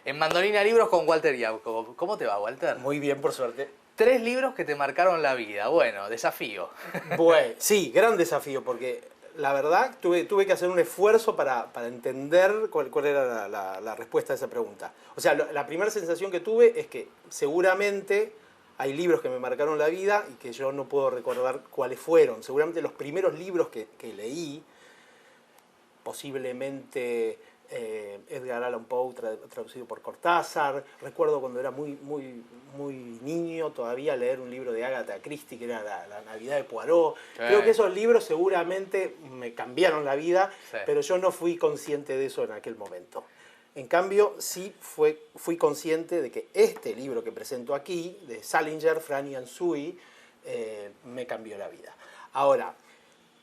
En Mandolina Libros con Walter Jacobo. ¿Cómo te va, Walter? Muy bien, por suerte. 3 libros que te marcaron la vida. Bueno, desafío. Bueno, sí, gran desafío, porque la verdad tuve que hacer un esfuerzo para entender cuál era la respuesta a esa pregunta. O sea, la primera sensación que tuve es que seguramente hay libros que me marcaron la vida y que yo no puedo recordar cuáles fueron. Seguramente los primeros libros que leí, posiblemente Edgar Allan Poe traducido por Cortázar. Recuerdo cuando era muy niño todavía leer un libro de Agatha Christie que era la Navidad de Poirot. Sí. Creo que esos libros seguramente me cambiaron la vida, sí, pero yo no fui consciente de eso en aquel momento. En cambio, sí fui consciente de que este libro que presento aquí, de Salinger, Franny and Zooey, me cambió la vida. Ahora,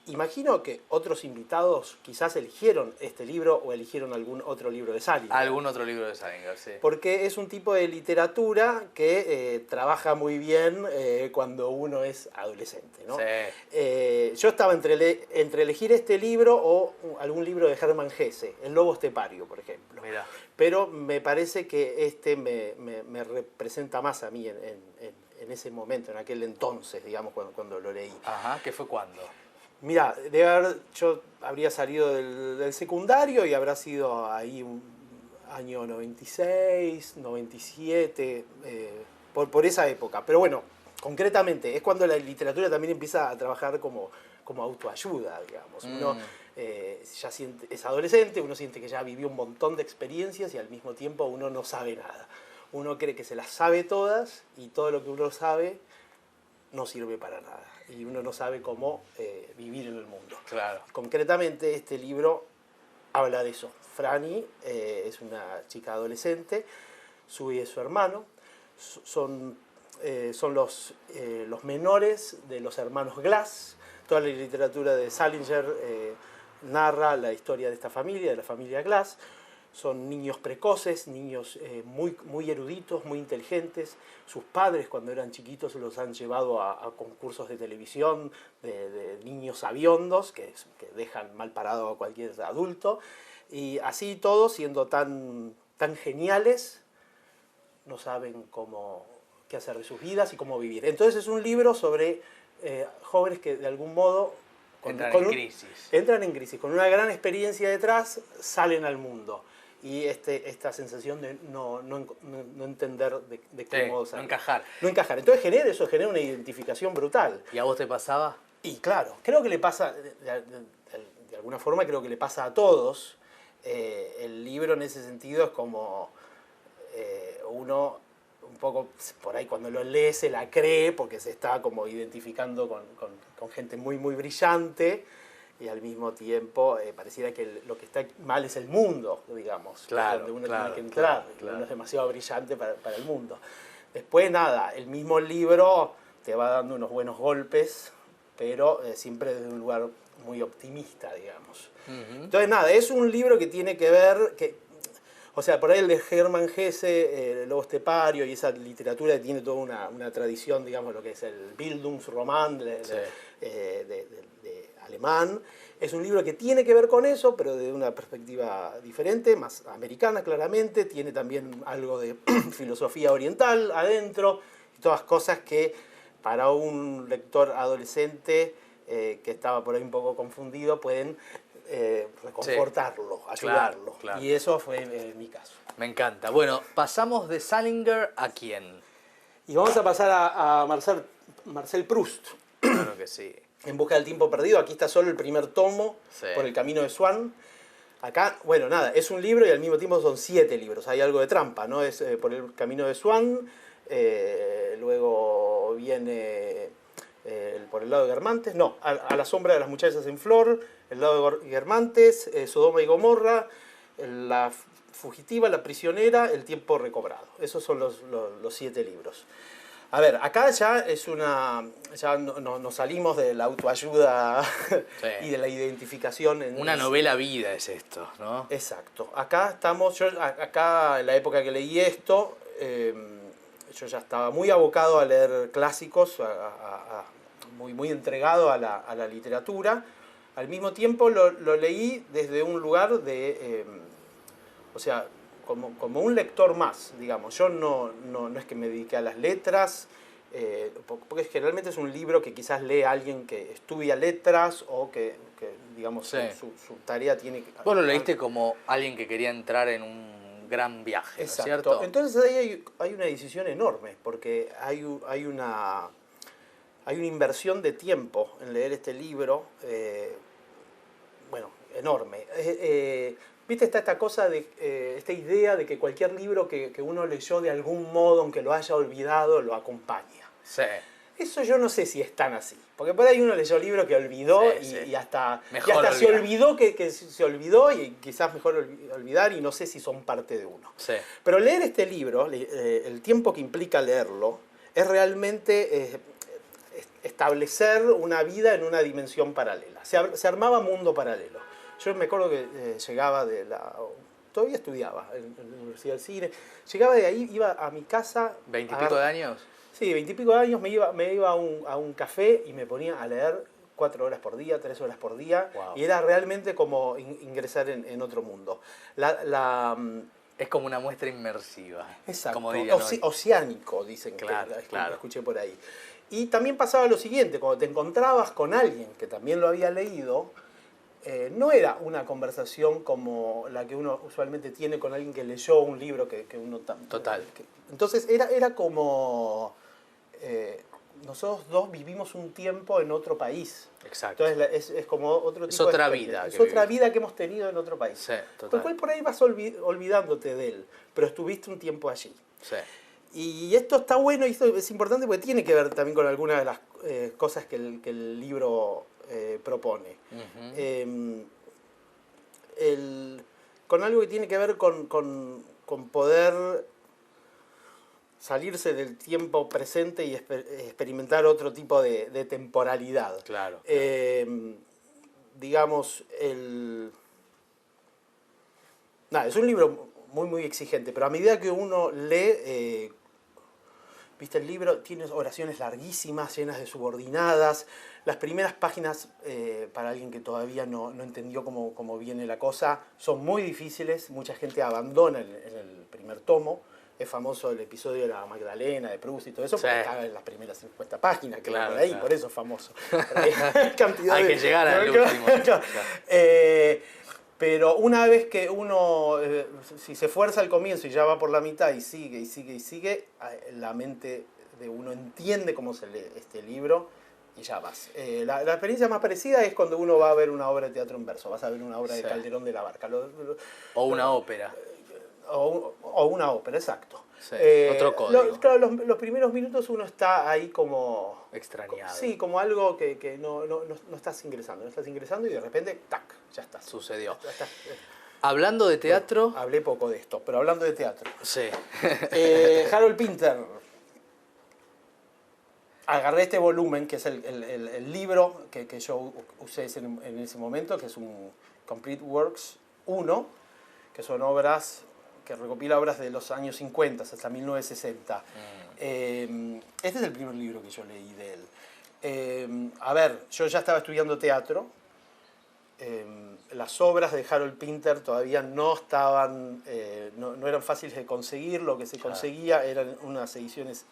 imagino que otros invitados quizás eligieron este libro o eligieron algún otro libro de Salinger. Algún otro libro de Salinger, sí. Porque es un tipo de literatura que trabaja muy bien cuando uno es adolescente, ¿no? Sí. Yo estaba entre elegir este libro o algún libro de Hermann Hesse, El lobo estepario, por ejemplo. Mirá. Pero me parece que este me representa más a mí en ese momento, en aquel entonces, digamos, cuando lo leí. Ajá, ¿qué fue cuándo? Mirá, yo habría salido del secundario y habrá sido ahí un año 96, 97, por esa época. Pero bueno, concretamente, es cuando la literatura también empieza a trabajar como autoayuda, digamos. Uno ya es adolescente, uno siente que ya vivió un montón de experiencias y al mismo tiempo uno no sabe nada. Uno cree que se las sabe todas y todo lo que uno sabe no sirve para nada. Y uno no sabe cómo vivir en el mundo. Claro. Concretamente, este libro habla de eso. Franny es una chica adolescente, Zooey es su hermano, son los menores de los hermanos Glass. Toda la literatura de Salinger narra la historia de esta familia, de la familia Glass. Son niños precoces, niños muy eruditos, muy inteligentes. Sus padres, cuando eran chiquitos, los han llevado a concursos de televisión de niños sabiondos que dejan mal parado a cualquier adulto. Y así todos, siendo tan geniales, no saben qué hacer de sus vidas y cómo vivir. Entonces es un libro sobre jóvenes que de algún modo entran en crisis. Entran en crisis, con una gran experiencia detrás, salen al mundo. Y esta sensación de no entender de qué modo salir. No encajar. No encajar. Entonces eso genera una identificación brutal. ¿Y a vos te pasaba? Y claro, creo que le pasa, de alguna forma creo que le pasa a todos. El libro en ese sentido es como uno un poco, por ahí cuando lo lee se la cree porque se está como identificando con gente muy brillante. Y al mismo tiempo pareciera que lo que está mal es el mundo, digamos, claro, donde uno claro, tiene que entrar, claro. Uno es demasiado brillante para el mundo. Después nada, el mismo libro te va dando unos buenos golpes, pero siempre desde un lugar muy optimista, digamos. Entonces nada, es un libro que tiene que ver, o sea, por ahí el de Hermann Hesse, El lobo estepario y esa literatura que tiene toda una tradición, digamos, lo que es el Bildungsroman de alemán. Es un libro que tiene que ver con eso, pero de una perspectiva diferente, más americana claramente. Tiene también algo de filosofía oriental adentro, y todas cosas que para un lector adolescente que estaba por ahí un poco confundido pueden reconfortarlo, ayudarlo. Claro. Y eso fue mi caso. Me encanta. Bueno, pasamos de Salinger ¿a quién? Y vamos a pasar a Marcel Proust. Claro que sí. En busca del tiempo perdido. Aquí está solo el primer tomo, sí, Por el camino de Swann. Acá, bueno, nada, es un libro y al mismo tiempo son 7 libros. Hay algo de trampa, ¿no? Es Por el camino de Swann, luego viene Por el lado de Guermantes, no, a la sombra de las muchachas en flor, El lado de Guermantes, Sodoma y Gomorra, La fugitiva, La prisionera, El tiempo recobrado. Esos son los 7 libros. A ver, acá ya nos salimos de la autoayuda sí, y de la identificación. Una novela vida es esto, ¿no? Exacto. Acá estamos, acá en la época que leí esto, yo ya estaba muy abocado a leer clásicos, muy entregado a la literatura. Al mismo tiempo lo leí desde un lugar de, o sea, como un lector más, digamos. Yo no es que me dediqué a las letras, porque generalmente es un libro que quizás lee alguien que estudia letras o que digamos, Sí. su tarea tiene que... Vos lo leíste como alguien que quería entrar en un gran viaje, ¿no es Exacto. cierto? Entonces ahí hay una decisión enorme, porque hay una inversión de tiempo en leer este libro, bueno, enorme. ¿Viste? Está esta cosa esta idea de que cualquier libro que uno leyó de algún modo, aunque lo haya olvidado, lo acompaña. Sí. Eso yo no sé si es tan así. Porque por ahí uno leyó libros que olvidó Sí, y hasta se olvidar. olvidó que se olvidó y quizás mejor olvidar y no sé si son parte de uno. Sí. Pero leer este libro, el tiempo que implica leerlo, es realmente establecer una vida en una dimensión paralela. Se armaba mundo paralelo. Yo me acuerdo que llegaba todavía estudiaba en la Universidad del Cine. Llegaba de ahí, iba a mi casa... ¿20 de años? Sí, 20 y pico de años me iba a un café y me ponía a leer 4 horas por día, 3 horas por día. Wow. Y era realmente como ingresar en otro mundo. Es como una muestra inmersiva. Exacto. Como dirían hoy. Oceánico, dicen Claro, que claro. escuché por ahí. Y también pasaba lo siguiente, cuando te encontrabas con alguien que también lo había leído, no era una conversación como la que uno usualmente tiene con alguien que leyó un libro que uno también... Total. Entonces era como... nosotros dos vivimos un tiempo en otro país. Exacto. Entonces es como otro tipo otra de vida. Es otra vida que hemos tenido en otro país. Sí, total. Por el cual por ahí vas olvidándote de él, pero estuviste un tiempo allí. Sí. Y esto está bueno y esto es importante porque tiene que ver también con algunas de las cosas que el libro propone. Uh-huh. Con algo que tiene que ver con poder salirse del tiempo presente y experimentar otro tipo de temporalidad. Claro. Digamos, nada, es un libro muy, muy exigente, pero a medida que uno lee, viste, el libro tiene oraciones larguísimas, llenas de subordinadas. Las primeras páginas, para alguien que todavía no entendió cómo viene la cosa, son muy difíciles. Mucha gente abandona en el primer tomo. Es famoso el episodio de la Magdalena, de Proust y todo eso, porque está en las primeras 50 páginas, que claro, por ahí, claro. por eso es famoso. Hay que llegar al último. Pero una vez que uno, si se esfuerza al comienzo y ya va por la mitad y sigue, la mente de uno entiende cómo se lee este libro y ya vas. La experiencia más parecida es cuando uno va a ver una obra de teatro en verso, vas a ver una obra de Calderón de la Barca. O una ópera. O una ópera, exacto. Sí, otro código. Claro, los primeros minutos uno está ahí como... Extrañado. Sí, como algo que no estás ingresando. No estás ingresando y de repente, ¡tac!, ya estás. Sucedió. Ya estás. Hablando de teatro... Bueno, hablé poco de esto, pero hablando de teatro. Sí. Harold Pinter. Agarré este volumen, que es el libro que yo usé en ese momento, que es un Complete Works 1, que son obras... que recopila obras de los años 50 hasta 1960. Este es el primer libro que yo leí de él. A ver, yo ya estaba estudiando teatro. Las obras de Harold Pinter todavía no estaban, no eran fáciles de conseguir. Lo que se conseguía eran unas ediciones,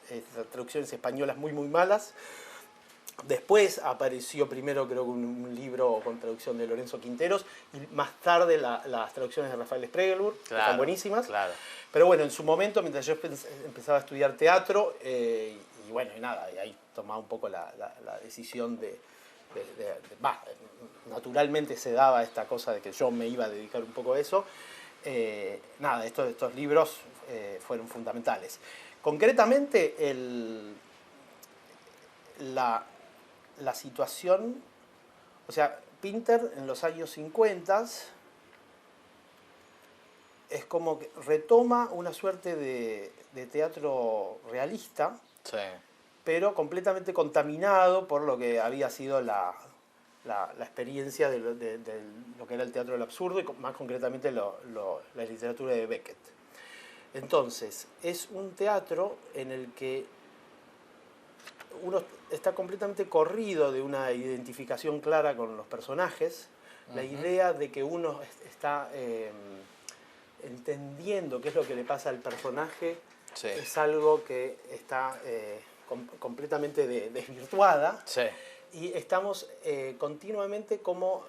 traducciones españolas muy, muy malas. Después apareció primero, creo que un libro con traducción de Lorenzo Quinteros y más tarde las traducciones de Rafael Spregelburg, que están buenísimas. Claro. Pero bueno, en su momento, mientras yo empezaba a estudiar teatro, y bueno, y nada, y ahí tomaba un poco la decisión naturalmente se daba esta cosa de que yo me iba a dedicar un poco a eso. Nada, estos libros fueron fundamentales. Concretamente, la situación, o sea, Pinter en los años 50 es como que retoma una suerte de teatro realista, Sí. pero completamente contaminado por lo que había sido la experiencia de lo que era el teatro del absurdo y más concretamente la literatura de Beckett. Entonces, es un teatro en el que uno está completamente corrido de una identificación clara con los personajes, la idea de que uno está entendiendo qué es lo que le pasa al personaje, Sí. es algo que está completamente desvirtuada. Sí. Y estamos continuamente como,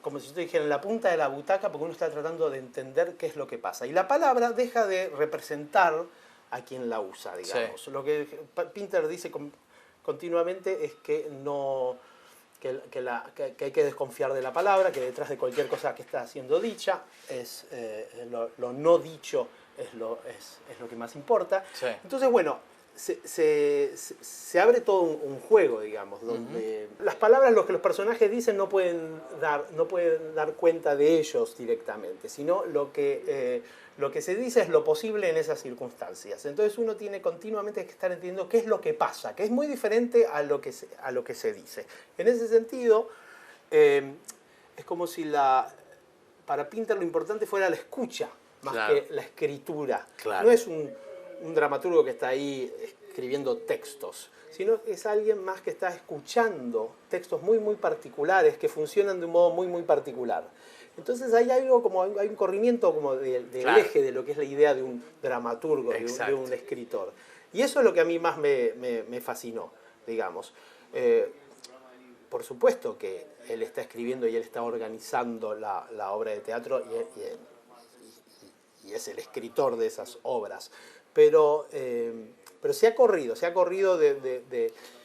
como si yo te dijera, en la punta de la butaca, porque uno está tratando de entender qué es lo que pasa. Y la palabra deja de representar a quien la usa, digamos. Sí. Lo que Pinter dice continuamente es que no... Que hay que desconfiar de la palabra, que detrás de cualquier cosa que está siendo dicha, lo no dicho es lo que más importa. Sí. Entonces, bueno, se abre todo un juego, digamos, donde las palabras, lo que los personajes dicen, no pueden dar cuenta de ellos directamente, sino lo que se dice es lo posible en esas circunstancias. Entonces uno tiene continuamente que estar entendiendo qué es lo que pasa, que es muy diferente a lo que se dice. En ese sentido, es como si para Pinter lo importante fuera la escucha, más Claro. que la escritura. Claro. No es un dramaturgo que está ahí escribiendo textos, sino es alguien más que está escuchando textos muy, muy particulares, que funcionan de un modo muy, muy particular. Entonces hay algo como, hay un corrimiento como del Claro. eje de lo que es la idea de un dramaturgo, de un escritor. Y eso es lo que a mí más me fascinó, digamos. Por supuesto que él está escribiendo y él está organizando la obra de teatro y es el escritor de esas obras. Pero se ha corrido del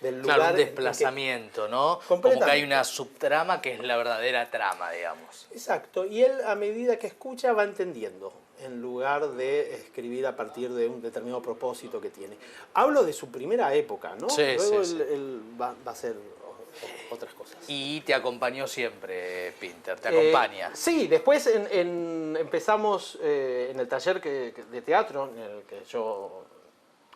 lugar... Claro, un desplazamiento, ¿no? Como que hay una subtrama que es la verdadera trama, digamos. Exacto, y él a medida que escucha va entendiendo, en lugar de escribir a partir de un determinado propósito que tiene. Hablo de su primera época, ¿no? Sí, luego sí, él va a hacer otras cosas. Y te acompañó siempre, Pinter, te acompaña. Sí, después empezamos en el taller de teatro en el que yo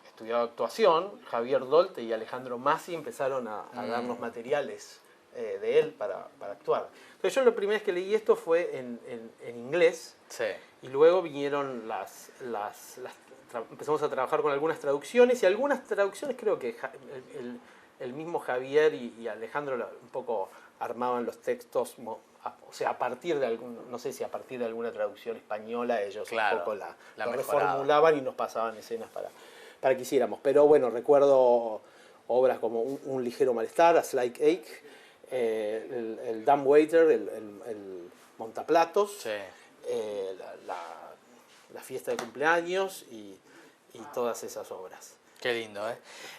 estudiaba actuación. Javier Dolte y Alejandro Massi empezaron a darnos materiales de él para actuar. Entonces yo la primera vez que leí esto fue en inglés. Sí. Y luego vinieron empezamos a trabajar con algunas traducciones, y algunas traducciones creo que el mismo Javier y Alejandro un poco armaban los textos, o sea, a partir de no sé si a partir de alguna traducción española ellos Claro, un poco la lo mejoraban. reformulaban y nos pasaban escenas para que hiciéramos. Pero bueno, recuerdo obras como Un ligero malestar, A Slight Ache, el Dumb Waiter, el Montaplatos, Sí. la fiesta de cumpleaños y todas esas obras. Qué lindo,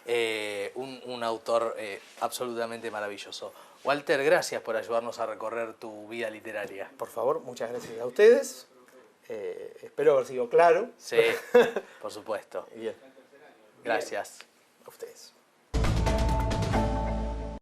¿eh? Un autor absolutamente maravilloso. Walter, gracias por ayudarnos a recorrer tu vida literaria. Por favor, muchas gracias a ustedes. Espero haber sido claro. Sí, por supuesto. Bien. Gracias. A ustedes.